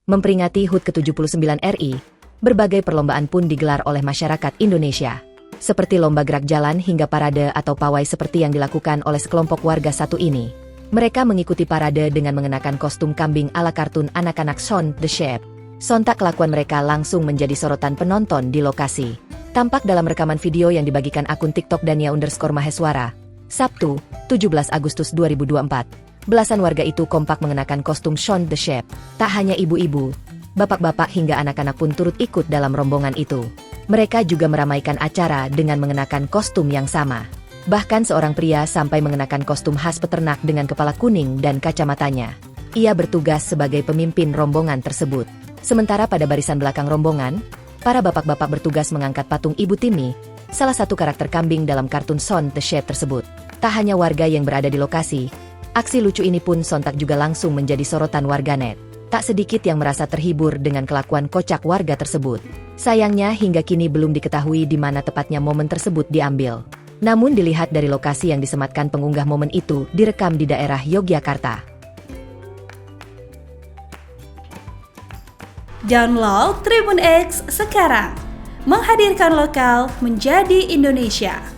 Memperingati HUT ke-79 RI, berbagai perlombaan pun digelar oleh masyarakat Indonesia. Seperti lomba gerak jalan hingga parade atau pawai seperti yang dilakukan oleh sekelompok warga satu ini. Mereka mengikuti parade dengan mengenakan kostum kambing ala kartun anak-anak Shaun the Sheep. Sontak kelakuan mereka langsung menjadi sorotan penonton di lokasi. Tampak dalam rekaman video yang dibagikan akun TikTok Dania_Maheswara. Sabtu, 17 Agustus 2024. Belasan warga itu kompak mengenakan kostum Shaun the Sheep. Tak hanya ibu-ibu, bapak-bapak hingga anak-anak pun turut ikut dalam rombongan itu. Mereka juga meramaikan acara dengan mengenakan kostum yang sama. Bahkan seorang pria sampai mengenakan kostum khas peternak dengan kepala kuning dan kacamatanya. Ia bertugas sebagai pemimpin rombongan tersebut. Sementara pada barisan belakang rombongan, para bapak-bapak bertugas mengangkat patung Ibu Timmy, salah satu karakter kambing dalam kartun Shaun the Sheep tersebut. Tak hanya warga yang berada di lokasi, aksi lucu ini pun sontak juga langsung menjadi sorotan warganet. Tak sedikit yang merasa terhibur dengan kelakuan kocak warga tersebut. Sayangnya hingga kini belum diketahui di mana tepatnya momen tersebut diambil. Namun dilihat dari lokasi yang disematkan pengunggah momen itu direkam di daerah Yogyakarta. Download Tribun X sekarang, menghadirkan lokal menjadi Indonesia.